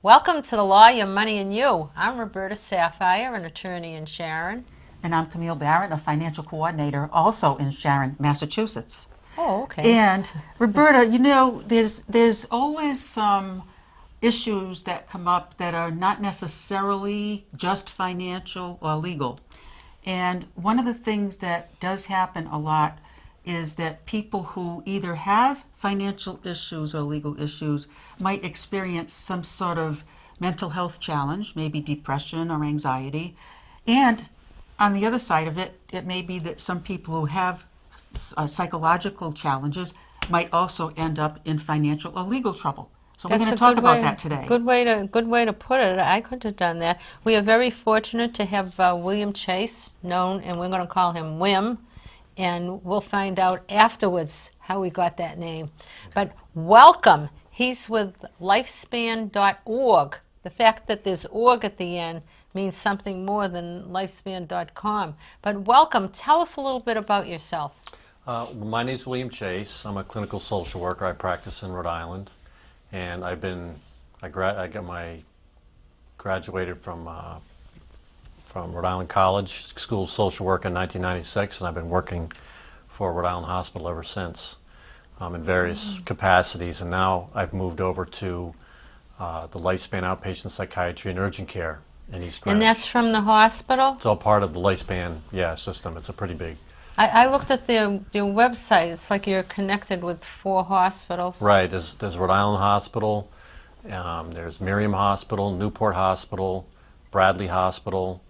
Welcome to the Law, Your Money, and You. I'm Roberta Sapphire, an attorney in Sharon. And I'm Camille Barrett, a financial coordinator, also in Sharon, Massachusetts. Oh, okay. And Roberta, there's always some issues that come up that are not necessarily just financial or legal. And one of the things that does happen a lot is that people who either have financial issues or legal issues might experience some sort of mental health challenge, maybe depression or anxiety. And on the other side of it, it may be that some people who have psychological challenges might also end up in financial or legal trouble. So we're going to talk about that today. Good way to put it. I could have done that. We are very fortunate to have William Chase, known, and we're going to call him Wim, and we'll find out afterwards how we got that name. But welcome. He's with lifespan.org. The fact that there's org at the end means something more than lifespan.com. But welcome. Tell us a little bit about yourself. My name is William Chase. I'm a clinical social worker. I practice in Rhode Island, and I graduated from Rhode Island College School of Social Work in 1996, and I've been working for Rhode Island Hospital ever since in various capacities. And now I've moved over to the Lifespan Outpatient Psychiatry and Urgent Care in East Greenwich. And that's from the hospital? It's all part of the Lifespan system. It's a pretty big. I looked at their website. It's like you're connected with 4 hospitals. Right. There's Rhode Island Hospital, there's Miriam Hospital, Newport Hospital, Bradley Hospital,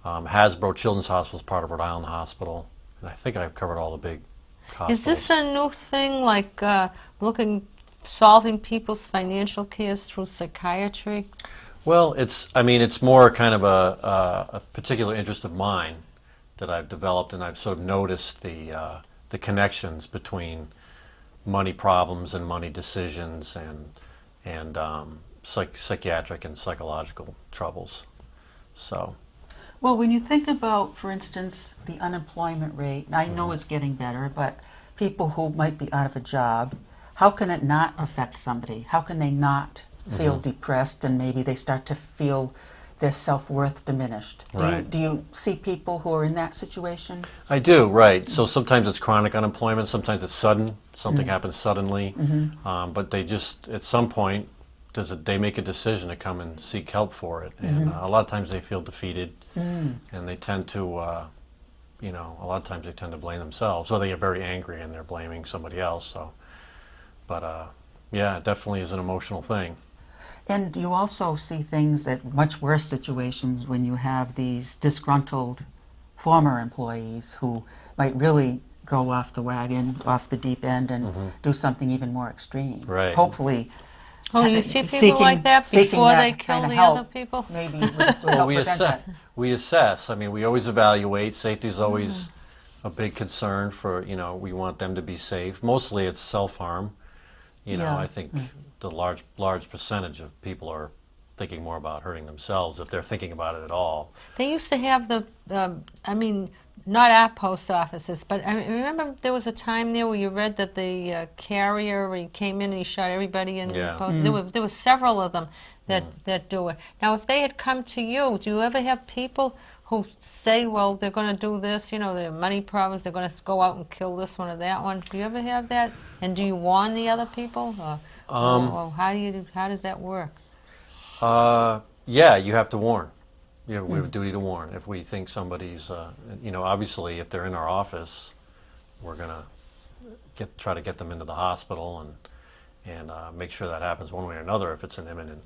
Hasbro Children's Hospital is part of Rhode Island Hospital, and I think I've covered all the big hospitals. Is this a new thing, like solving people's financial cares through psychiatry? Well, it's more kind of a particular interest of mine that I've developed, and I've sort of noticed the connections between money problems and money decisions and psychiatric and psychological troubles. So. Well, when you think about, for instance, the unemployment rate, I know it's getting better, but people who might be out of a job, how can it not affect somebody? How can they not feel depressed and maybe they start to feel their self-worth diminished? Do you see people who are in that situation? I do, right. So sometimes it's chronic unemployment, sometimes it's sudden, something happens suddenly, but they just, at some point, they make a decision to come and seek help for it. And a lot of times they feel defeated, and they tend to, a lot of times they tend to blame themselves, or they get very angry and they're blaming somebody else. So, but yeah, it definitely is an emotional thing. And you also see things that much worse situations when you have these disgruntled former employees who might really go off the wagon, off the deep end, and do something even more extreme. Right. Hopefully. Oh, you see people like that before they kill the other people? Maybe well, we assess. I mean, we always evaluate. Safety is always a big concern for, we want them to be safe. Mostly it's self-harm. I think the large percentage of people are thinking more about hurting themselves if they're thinking about it at all. They used to have not our post offices, but I remember there was a time there where you read that the carrier, he came in and he shot everybody in the post. There were several of them that do it. Now, if they had come to you, do you ever have people who say, well, they're going to do this, they have money problems, they're going to go out and kill this one or that one? Do you ever have that? And do you warn the other people? Or how does that work? Yeah, you have to warn. We have a duty to warn. If we think somebody's, obviously if they're in our office, we're going to try to get them into the hospital and make sure that happens one way or another if it's an imminent.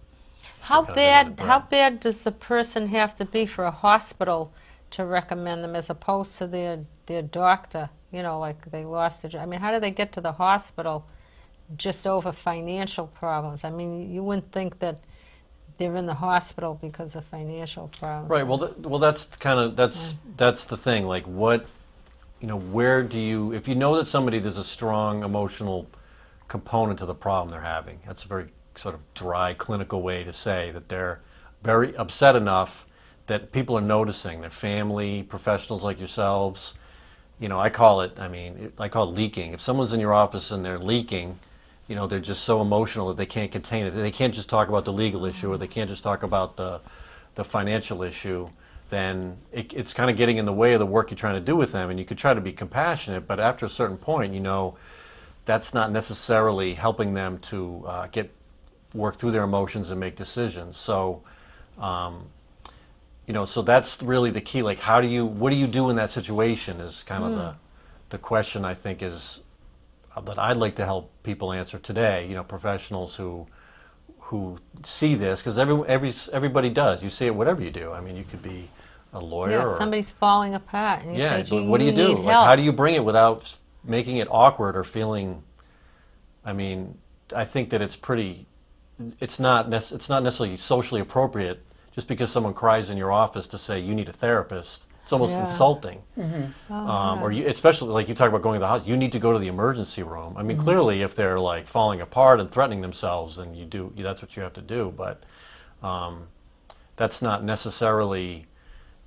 How bad does the person have to be for a hospital to recommend them as opposed to their doctor? Like they lost their job. I mean, how do they get to the hospital just over financial problems? I mean, you wouldn't think that they're in the hospital because of financial problems. Right. Well, that's the thing. Like, where do you, if you know that there's a strong emotional component to the problem they're having? That's a very sort of dry clinical way to say that they're very upset enough that people are noticing. Their family, professionals like yourselves. I call it leaking. If someone's in your office and they're leaking, you know, they're just so emotional that they can't contain it. They can't just talk about the legal issue, or they can't just talk about the financial issue. Then it's kind of getting in the way of the work you're trying to do with them. And you could try to be compassionate, but after a certain point, you know, that's not necessarily helping them to work through their emotions and make decisions. So, you know, so that's really the key. Like, what do you do in that situation is kind of the question, I think, is that I'd like to help people answer today. You know, professionals who see this, because everybody does. You see it whatever you do. I mean, you could be a lawyer. Yeah, or somebody's falling apart, and you say, but what do you do? Need Like, help. how do you bring it without making it awkward or feeling? I mean, I think that it's not necessarily socially appropriate just because someone cries in your office to say you need a therapist. It's almost insulting. Or especially like you talk about going to the hospital, you need to go to the emergency room. I mean, clearly, if they're like falling apart and threatening themselves, then that's what you have to do. But that's not necessarily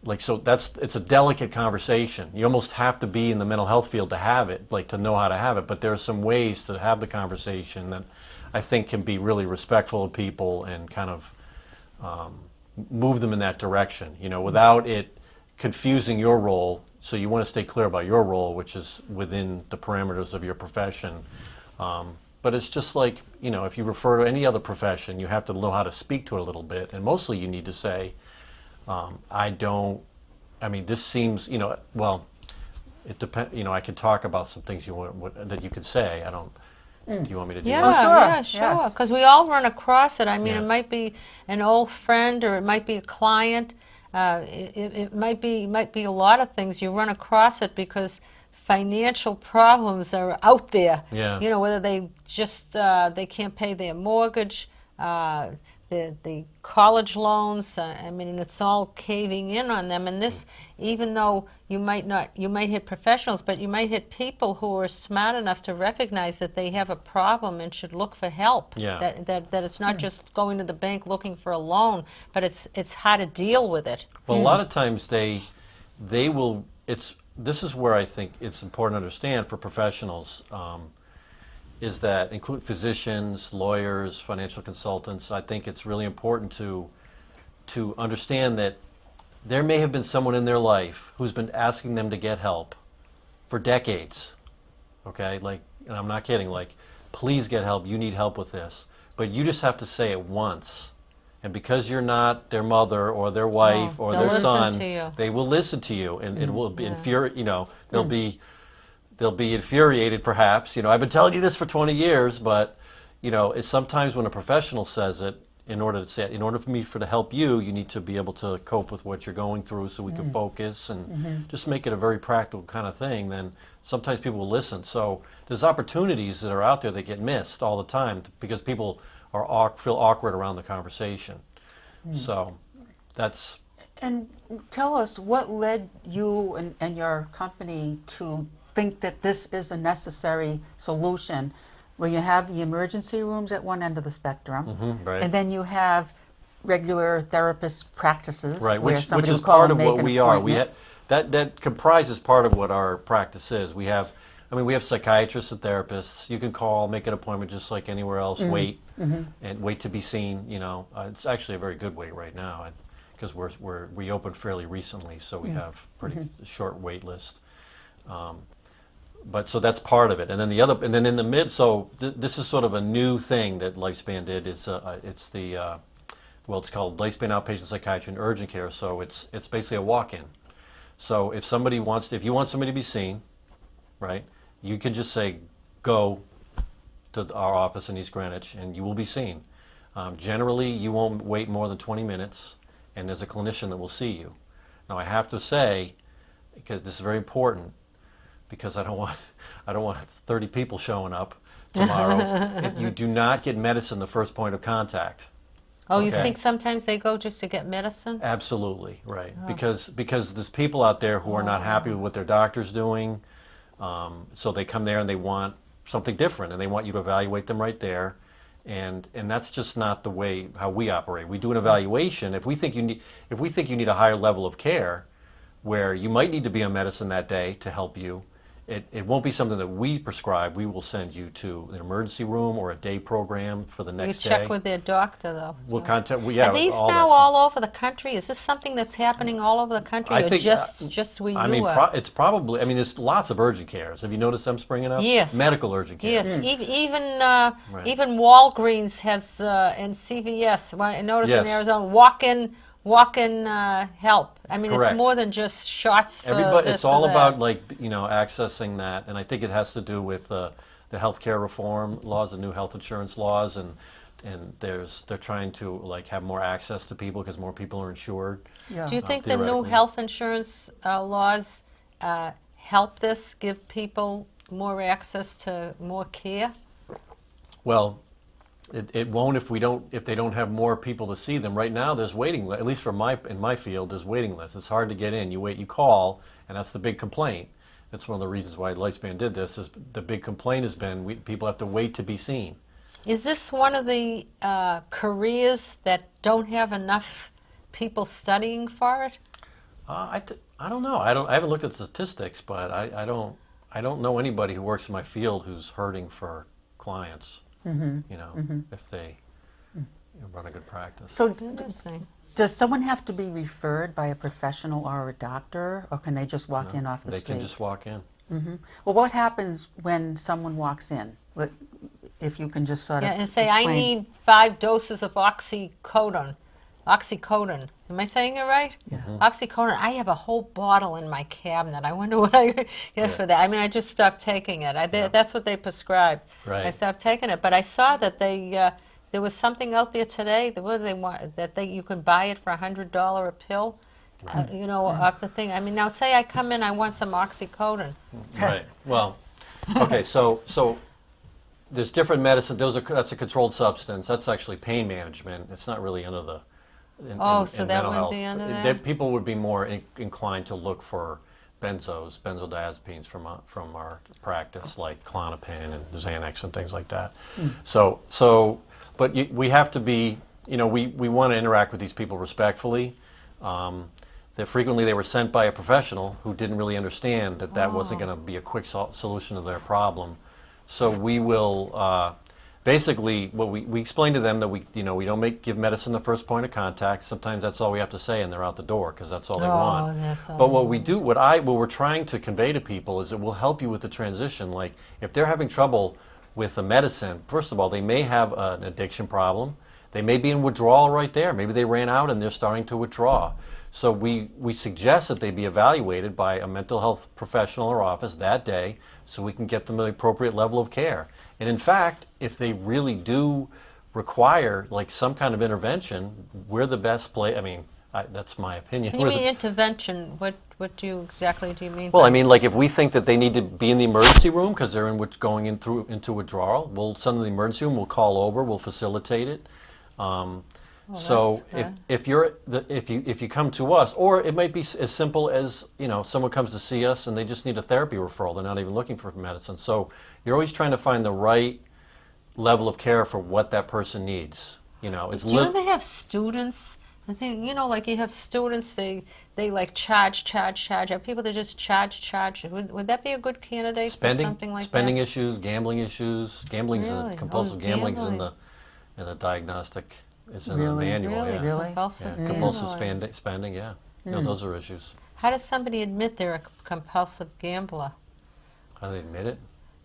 like, so it's a delicate conversation. You almost have to be in the mental health field to have it, like to know how to have it. But there are some ways to have the conversation that I think can be really respectful of people and kind of move them in that direction, you know, without it confusing your role. So you want to stay clear about your role, which is within the parameters of your profession. But it's just like, you know, if you refer to any other profession, you have to know how to speak to it a little bit. And mostly you need to say, this seems, you know, well, it depends, you know, I could talk about some things that you could say. I don't, do you want me to do Yeah, that? Oh, sure. yeah, sure. Yes. Because we all run across it. I mean, Yeah. it might be an old friend, or it might be a client. It might be a lot of things. You run across it because financial problems are out there. Yeah. You know, whether they just they can't pay their mortgage, the college loans. I mean, it's all caving in on them. And this, even though you might hit professionals, but you might hit people who are smart enough to recognize that they have a problem and should look for help. Yeah. That it's not just going to the bank looking for a loan, but it's how to deal with it. Well, a lot of times they will. This is where I think it's important to understand for professionals, is that include physicians, lawyers, financial consultants. I think it's really important to understand that there may have been someone in their life who's been asking them to get help for decades. Okay, like, and I'm not kidding. Like, please get help. You need help with this. But you just have to say it once. And because you're not their mother or their wife or they'll their listen son, to you. they will listen to you, and it will be you know, they'll be infuriated perhaps. You know, I've been telling you this for 20 years, but you know, it's sometimes when a professional says it, in order for me to help you, you need to be able to cope with what you're going through, so we can focus and just make it a very practical kind of thing. Then sometimes people will listen. So there's opportunities that are out there that get missed all the time because people feel awkward around the conversation. So that's. And tell us, what led you and your company to think that this is a necessary solution, where you have the emergency rooms at one end of the spectrum, Right. and then you have regular therapist practices, Right, where which somebody is will call part and of make what an we are. appointment. That comprises part of what our practice is. We have psychiatrists and therapists. You can call, make an appointment just like anywhere else. Wait and wait to be seen. You know, it's actually a very good wait right now because we opened fairly recently, so we have pretty short wait list. But so that's part of it, and then in the mid. So this is sort of a new thing that Lifespan did. It's it's called Lifespan Outpatient Psychiatry and Urgent Care. So it's basically a walk-in. So if you want somebody to be seen, right, you can just say, go to our office in East Greenwich, and you will be seen. Generally, you won't wait more than 20 minutes, and there's a clinician that will see you. Now, I have to say, because this is very important, because I don't want 30 people showing up tomorrow. You do not get medicine the first point of contact. Oh, you Okay. think sometimes they go just to get medicine? Absolutely, right. Because there's people out there who are not happy with what their doctor's doing, so they come there and they want something different, and they want you to evaluate them right there, and that's just not the way how we operate. We do an evaluation. If we think you need a higher level of care, where you might need to be on medicine that day to help you, it won't be something that we prescribe. We will send you to an emergency room or a day program for the next You day. check with their doctor, though. We'll contact. Yeah, Are these all now that all over the country? Is this something that's happening all over the country, I or think, just where I you mean, are? it's probably. I mean, there's lots of urgent cares. Have you noticed them springing up? Yes. Medical urgent care. Yes, Right. even Walgreens has and CVS. Well, I noticed in Yes. Arizona, walk-in help. I mean, Correct. it's more than just shots for Everybody, this it's all or that. about accessing that, and I think it has to do with the healthcare reform laws, the new health insurance laws, and they're trying to have more access to people because more people are insured. Yeah. Do you think the new theoretically. health insurance laws help this, give people more access to more care? Well, it won't if they don't have more people to see them. Right now, there's waiting lists. At least in my field, there's waiting lists. It's hard to get in. You wait, you call, and that's the big complaint. That's one of the reasons why Lifespan did this. Is the big complaint has been people have to wait to be seen. Is this one of the careers that don't have enough people studying for it? I don't know. I haven't looked at statistics, but I don't know anybody who works in my field who's hurting for clients. If they run a good practice. So Interesting. does someone have to be referred by a professional or a doctor, or can they just walk in off the They street? can just walk in. Well, what happens when someone walks in? If you can just sort of Yeah, and say, I explain. need 5 doses of oxycodone. Oxycodone. Am I saying it right? Yeah. Oxycodone. I have a whole bottle in my cabinet. I wonder what I get for that. I mean, I just stopped taking it. That's what they prescribed. Right. I stopped taking it. But I saw that there was something out there today. What do they want? You can buy it for $100 a pill. Off the thing. I mean, now say I come in, I want some oxycodone. Right. Well, okay. So there's different medicine. That's a controlled substance. That's actually pain management. It's not really under the. So that mental wouldn't health. be under that? People would be more inclined to look for benzodiazepines from our practice, like Klonopin and Xanax and things like that. But we have to be. We want to interact with these people respectfully. That frequently they were sent by a professional who didn't really understand that wasn't going to be a quick solution to their problem. So we will basically we explain to them that we don't give medicine the first point of contact. Sometimes that's all we have to say, and they're out the door because that's all they want. That's all But they what we do, what we're trying to convey to people is it will help you with the transition. Like if they're having trouble with the medicine, first of all, they may have an addiction problem. They may be in withdrawal right there. Maybe they ran out and they're starting to withdraw. So we suggest that they be evaluated by a mental health professional or office that day so we can get them the appropriate level of care. And in fact, if they really do require some kind of intervention, we're the best place. I mean, that's my opinion. When you mean intervention, what exactly do you mean? Well, by I mean, if we think that they need to be in the emergency room because they're going into withdrawal, we'll send them to the emergency room. We'll call over. We'll facilitate it. So if you come to us, or it might be as simple as someone comes to see us and they just need a therapy referral. They're not even looking for medicine. So you're always trying to find the right level of care for what that person needs. Do you ever have students? I think you have students. They charge. Have people that just charge. Would that be a good candidate for something like spending that? issues, gambling issues. Gambling's Really? compulsive gambling's in the diagnostic. It's in the manual. Really? Yeah. Really? Compulsive Yeah, compulsive gambling. spending, yeah. No, those are issues. How does somebody admit they're a compulsive gambler? How do they admit it?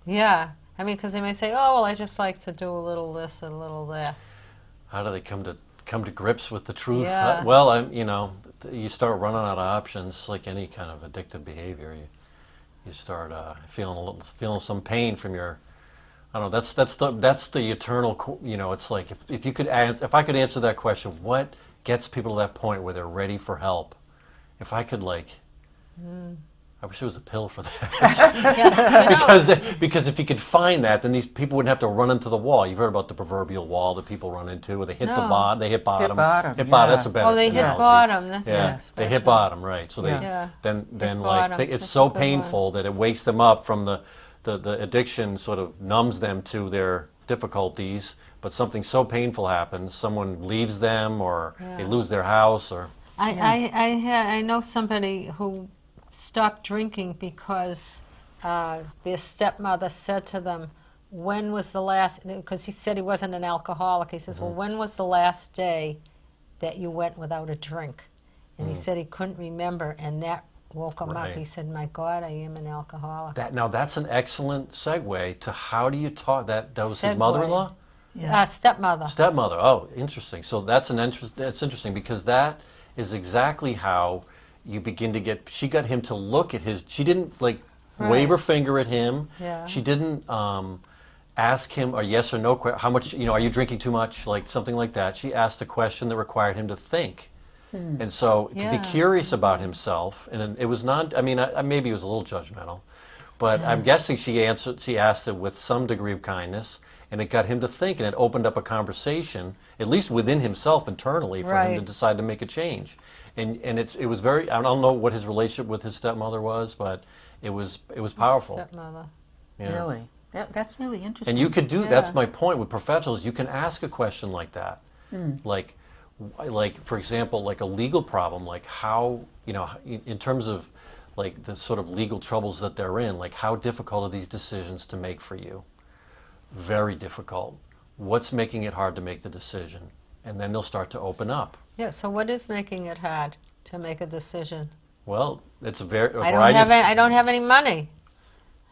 Yeah. I mean, because they may say, oh, well, I just like to do a little this and a little that. How do they come to grips with the truth? Yeah. Well, you start running out of options, like any kind of addictive behavior. You start feeling some pain from your. I don't know. That's the eternal. It's like if I could answer that question, what gets people to that point where they're ready for help? If I could I wish there was a pill for that. because if you could find that, then these people wouldn't have to run into the wall. You've heard about the proverbial wall that people run into, where they hit the bottom. They hit bottom. Hit bottom, That's a better. Oh, they hit analogy. bottom. That's Yeah, it. they hit bottom, right? So Yeah. then bottom. it's That's so a good painful that it wakes them up from the addiction. Sort of numbs them to their difficulties, but something so painful happens. Someone leaves them, or they lose their house, or I know somebody who stopped drinking because their stepmother said to them, when was the last, because he said he wasn't an alcoholic, he says, well, when was the last day that you went without a drink? And he said he couldn't remember, and that woke him up. He said, my God, I am an alcoholic. Now that's an excellent segue to how do you talk, that was his mother-in-law? Yeah. Stepmother. Stepmother, oh, interesting. So that's interesting because that is exactly how you begin to get, she got him to look at his, she didn't like wave her finger at him. Yeah. She didn't ask him a yes or no question, how much, are you drinking too much, like something like that. She asked a question that required him to think. And so to be curious about himself, and it was not, I mean, maybe it was a little judgmental, but I'm guessing she asked it with some degree of kindness, and it got him to think, and it opened up a conversation, at least within himself internally, for him to decide to make a change. And it was very, I don't know what his relationship with his stepmother was, but it was powerful. Stepmother. Yeah. Really? That's really interesting. And you could do, that's my point with professionals, you can ask a question like that. Like, for example, like a legal problem, like how, in terms of like the sort of legal troubles that they're in, like how difficult are these decisions to make for you? Very difficult. What's making it hard to make the decision? And then they'll start to open up. Yeah, so what is making it hard to make a decision? Well, it's a variety I don't have any money.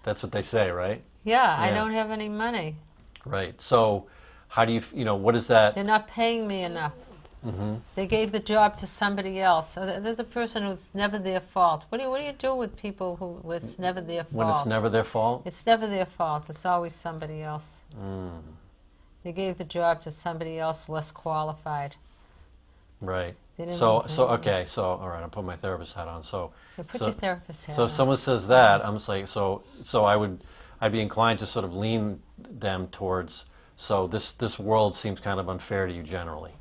That's what they say, right? Yeah, I don't have any money. Right. So how do you, what is that? They're not paying me enough. They gave the job to somebody else. So they're the person who's never their fault. What do you do with people who it's never their fault? When it's never their fault? It's never their fault. It's always somebody else. They gave the job to somebody else less qualified. Right. Okay, all right, I'll put my therapist hat on. So put your therapist hat So on. if someone says that, I'm just like, so I'd be inclined to sort of lean them towards, so this world seems kind of unfair to you generally.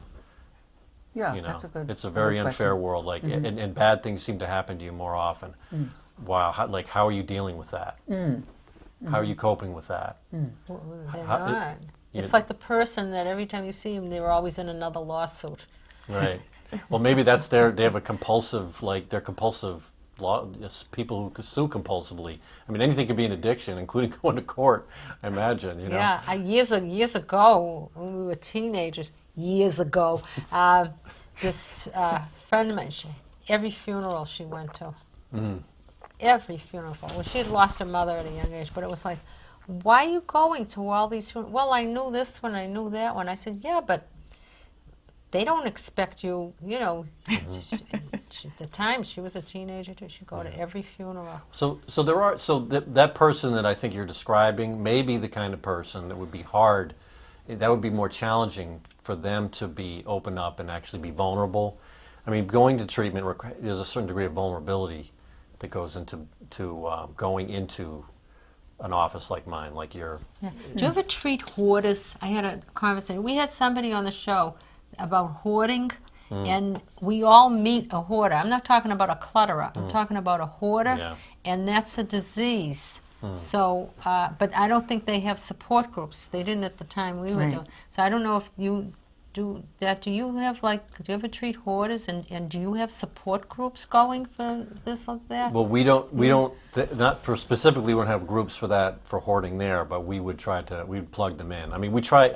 Yeah, that's a good. It's a very unfair world, like, and bad things seem to happen to you more often. Wow, how are you dealing with that? How are you coping with that? They're not. It's like the person that every time you see them, they're always in another lawsuit. Right. Well, maybe that's they have a compulsive, like they're compulsive people who sue compulsively. I mean, anything could be an addiction, including going to court, I imagine, Yeah, years ago, when we were teenagers, this friend of mine, every funeral she went to, every funeral. Well, she had lost her mother at a young age, but it was like, why are you going to all these funerals? Well, I knew this one, I knew that one. I said, yeah, but they don't expect you, at the time she was a teenager too, she'd go to every funeral. So that person that I think you're describing may be the kind of person that would be hard, that would be more challenging for them to be open up and actually be vulnerable. I mean, going to treatment, there's a certain degree of vulnerability that goes into going into an office like mine, like your. Yeah. Do you ever treat hoarders? I had a conversation. We had somebody on the show about hoarding, and we all meet a hoarder. I'm not talking about a clutterer. I'm talking about a hoarder, and that's a disease. So, but I don't think they have support groups. They didn't at the time we were doing. So I don't know if you do that. Do you ever treat hoarders, and do you have support groups going for this or that? Well, we don't, not for specifically, we don't have groups for that, for hoarding there, but we would we'd plug them in. I mean, we try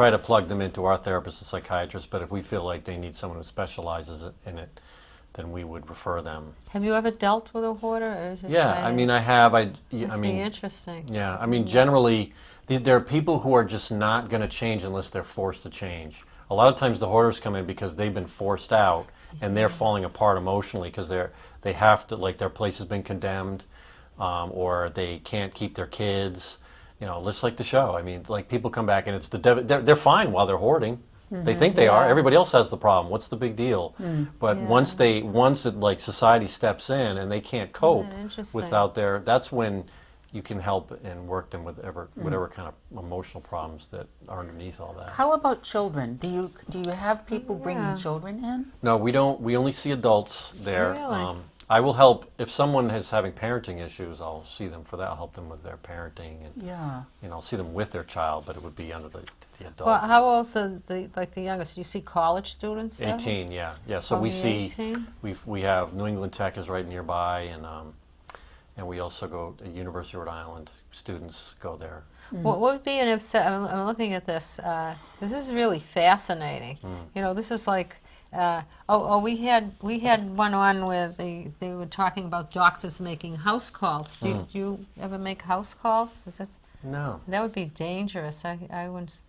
to plug them into our therapists and psychiatrists, but if we feel like they need someone who specializes in it, then we would refer them. Have you ever dealt with a hoarder? Or just I mean, I have. Must be interesting. Yeah, I mean, generally, there are people who are just not going to change unless they're forced to change. A lot of times the hoarders come in because they've been forced out, and they're falling apart emotionally because they have to, like, their place has been condemned, or they can't keep their kids. Just like the show. I mean, like, people come back and it's they're fine while they're hoarding. They think they are. Everybody else has the problem. What's the big deal? But once like society steps in and they can't cope without that's when you can help and work them with whatever kind of emotional problems that are underneath all that. How about children? Do you have people bringing children in? No, we don't. We only see adults there. Really? I will help if someone is having parenting issues. I'll see them for that. I'll help them with their parenting, and I'll see them with their child, but it would be under the adult. Well, how old are the youngest? Do you see college students? 18, yeah. So we see 18? we have New England Tech is right nearby, and we also go to University of Rhode Island. Students go there. What would be an I'm looking at this. This is really fascinating. You know, this is like. We had one on where they were talking about doctors making house calls. Do you ever make house calls? No. That would be dangerous. I wouldn't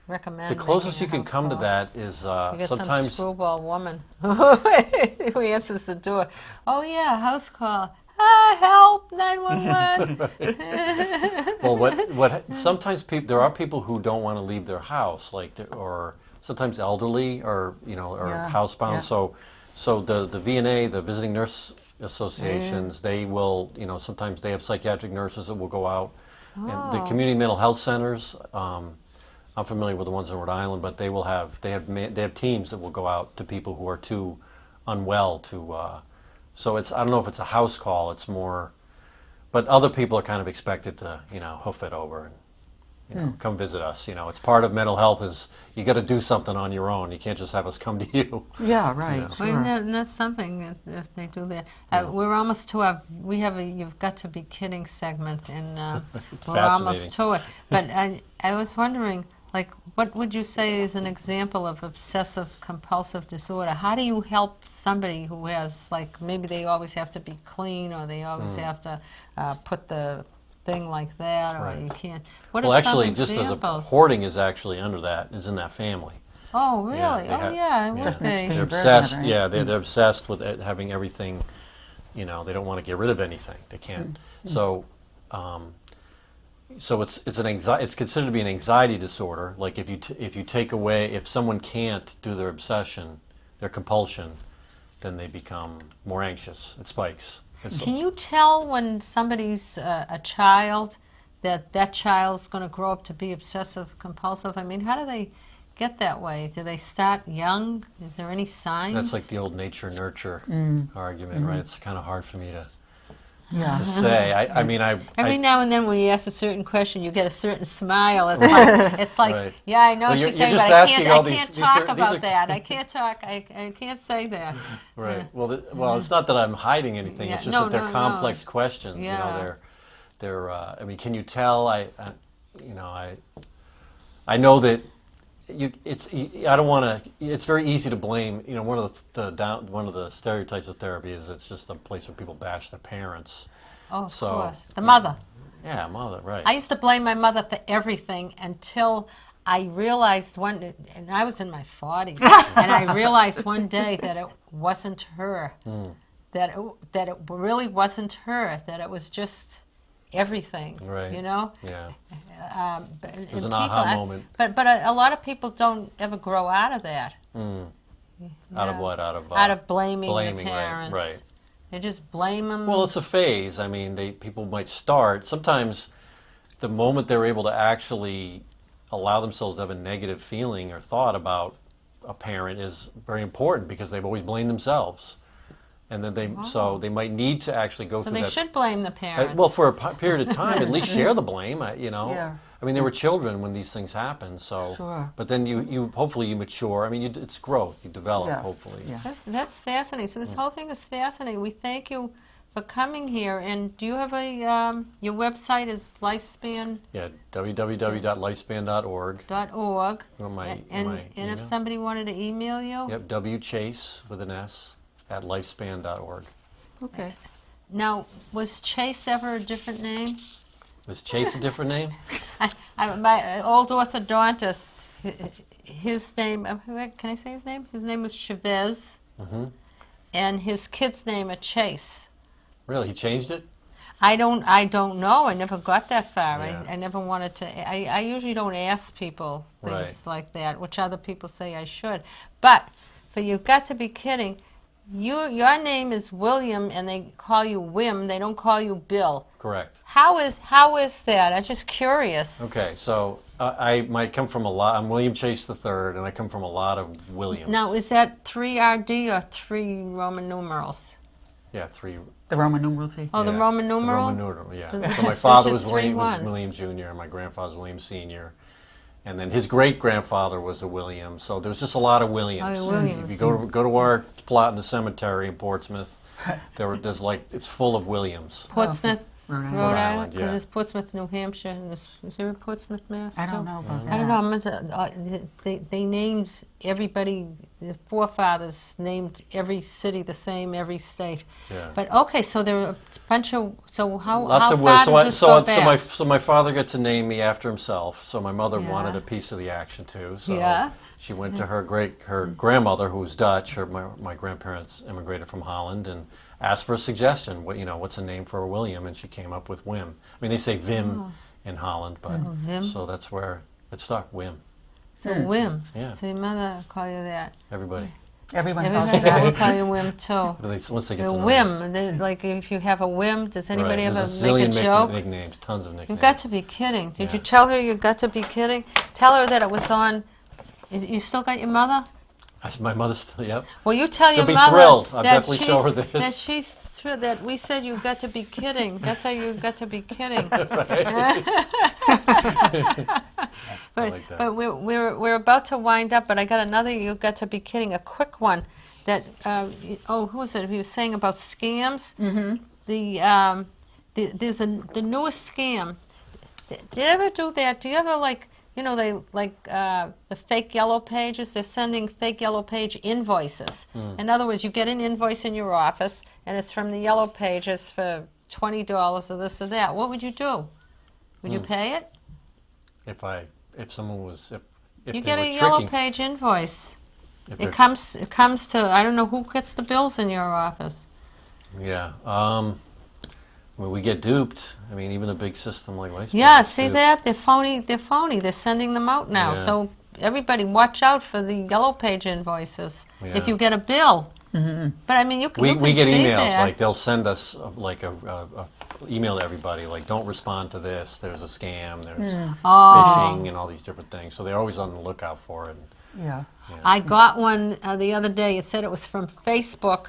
recommend. The closest you making a can house come to call. that is You get sometimes. some screwball woman who answers the door. Oh yeah, house call. Help! 911. Well, what sometimes there are people who don't want to leave their house, or sometimes elderly, or housebound. Yeah. So the VNA, the Visiting Nurse Associations, they will, sometimes they have psychiatric nurses that will go out, and the community mental health centers. I'm familiar with the ones in Rhode Island, but they have teams that will go out to people who are too unwell to. So I don't know if it's a house call. It's more, but other people are kind of expected to hoof it over and come visit us. It's part of mental health is you got to do something on your own. You can't just have us come to you. Yeah, right. Well, Sure. and that's something if they do that. We're almost to we have a You've Got to Be Kidding segment, and we're almost to it. But I was wondering, like, what would you say is an example of obsessive compulsive disorder? How do you help somebody who has, like, maybe they always have to be clean, or they always have to put the thing like that, or Right. you can't. What Well, are actually, some just as a examples? hoarding is actually is in that family. Oh, really? Yeah, they Oh, have- yeah, it would Just an be. extreme They're version of it, obsessed. right? Yeah, they're obsessed with having everything. They don't want to get rid of anything. They can't. So it's considered to be an anxiety disorder. Like if someone can't do their obsession, their compulsion, then they become more anxious. It spikes. Can you tell when somebody's a child that child's going to grow up to be obsessive compulsive? I mean, how do they get that way? Do they start young? Is there any signs? That's like the old nature nurture argument, right? It's kind of hard for me to say. I mean, Every now and then when you ask a certain question, you get a certain smile. It's like Right. yeah, I know Well, she's you're saying, just but I asking can't, all I these- can't these talk are- these about are- that. I can't talk. I can't say that. Right. Yeah. Well, it's not that I'm hiding anything. Yeah, It's just no, that they're no, no. complex questions. Yeah. They're. I mean, can you tell? I know that I don't want to. It's very easy to blame. One of the stereotypes of therapy is it's just a place where people bash their parents. Oh, of So- course. The mother. Yeah, mother. Right. I used to blame my mother for everything until I realized and I was in my 40s, and I realized one day that it wasn't her, that it really wasn't her, that it was just everything, Right. Yeah. It was an aha moment. But a lot of people don't ever grow out of that. Out of what? Out of blaming blaming, the right, parents. right. They just blame them. Well, it's a phase. I mean, people might start. Sometimes the moment they're able to actually allow themselves to have a negative feeling or thought about a parent is very important because they've always blamed themselves. And then they might need to actually go so through they that. should blame the parents. Well, for a period of time, at least share the blame. Yeah. I mean, they were children when these things happen. So. Sure. But then you hopefully you mature. I mean, it's growth. You develop. Yeah. Hopefully. Yeah. That's fascinating. So this whole thing is fascinating. We thank you for coming here. And do you have your website is lifespan.org? Yeah. www.lifespan.org. And if email? somebody wanted to email you? Yep. Chase with an S at lifespan.org. Okay. Now, was Chase ever a different name? Was Chase a different name? My old orthodontist, his name, can I say his name? His name was Chavez, and his kid's name is Chase. Really? He changed it? I don't know. I never got that far. Yeah. I never wanted to. I usually don't ask people things Right. like that, which other people say I should. But for You've Got to Be Kidding, your name is William, and they call you Wim. They don't call you Bill. Correct. How is that? I'm just curious. Okay, so I might come from a lot. I'm William Chase III, and I come from a lot of Williams. Now, is that 3 RD or 3 Roman numerals? Yeah, 3. The Roman numeral 3. Oh, the yeah, Roman numeral? The Roman numeral, yeah. So So, which my is- father which was is 3 William ones. Jr., and my grandfather was William Sr., and then his great-grandfather was a William. So there's just a lot of Williams. Oh, Williams. If you go to our plot in the cemetery in Portsmouth, there's like, it's full of Williams. Portsmouth, Rhode Island. Rhode Island, yeah. because it's Portsmouth, New Hampshire, and is there a Portsmouth, Mass? I don't too? know about that. I don't know. I meant to, they named everybody. The forefathers named every city the same, every state. Yeah. But okay, so there are a bunch of. So how Lots how of far Williams. does this go back? So my father got to name me after himself. So my mother Yeah. wanted a piece of the action too. So Yeah. she went to her grandmother, who was Dutch. My grandparents immigrated from Holland, and asked for a suggestion. What's a name for a William? And she came up with Wim. I mean, they say Wim in Holland, but Wim. so that's where it stuck. Wim. So Wim. Yeah. So your mother call you that. Everybody. Everyone calls Everybody it that. will call you Wim too. Once they get The to know whim, like if you have a whim, does anybody Right. ever There's a make a zillion joke? nicknames, tons of nicknames. You've got to be kidding. Did you Yeah. tell her you got to be kidding? Tell her that it was on. You still got your mother? My mother's still, yep. Well, you tell She'll your be mother thrilled. I'll that definitely show her she's- this. That she's thrilled that we said you got to be kidding. That's how you got to be kidding. But like that. but we're about to wind up. But I got another. You got to be kidding. A quick one. That who was it? He was saying about scams. Mm-hmm. There's the newest scam. Did you ever do that? Do you ever they the fake yellow pages? They're sending fake yellow page invoices. In other words, you get an invoice in your office, and it's from the yellow pages for $20 or this or that. What would you do? Would you pay it? If someone was if You they get were a yellow tricking, page invoice. if It they're- comes to, I don't know who gets the bills in your office. Yeah. When we get duped, I mean, even a big system like License. Yeah, see that? They're phony. They're sending them out now. Yeah. So everybody watch out for the yellow page invoices Yeah. if you get a bill. Mm-hmm. But I mean, you can We get see emails that. like they'll send us a email to everybody like, don't respond to this. There's a scam. There's phishing and all these different things. So they're always on the lookout for it. Yeah. I got one the other day. It said it was from Facebook,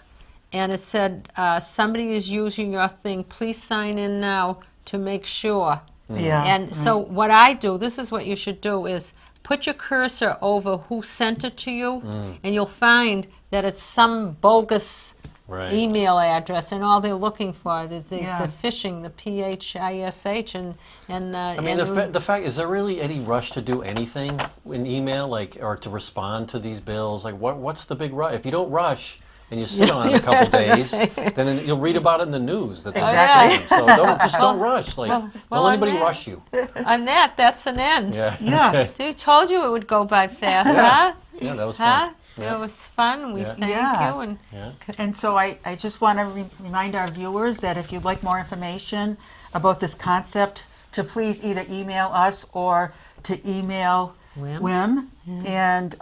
and it said, somebody is using your thing. Please sign in now to make sure. Yeah. And so what I do, this is what you should do, is put your cursor over who sent it to you, and you'll find that it's some bogus Right. email address, and all they're looking for, the Yeah. phishing, the PHISH, and I mean, the fact is, there really any rush to do anything in email, or to respond to these bills? Like, what's the big rush? If you don't rush and you sit on it a couple days, then you'll read about it in the news that there's Exactly. a scam. So just don't rush. Like, well, don't let on anybody that- rush you. on that's an end. Yeah. Yes. Stu told you it would go by fast, huh? Yeah, that was Huh? fun. Yeah. It was fun. We Yeah. thank Yes. you. And Yeah. And so I just want to remind our viewers that if you'd like more information about this concept, to please either email us or to email Wim. And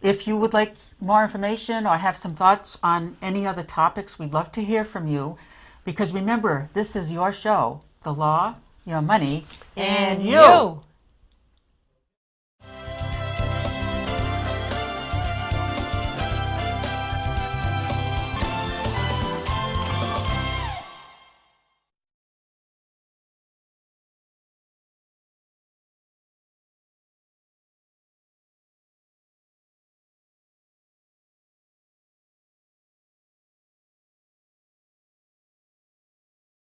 if you would like more information or have some thoughts on any other topics, we'd love to hear from you. Because remember, this is your show, The Law, Your Money, and you.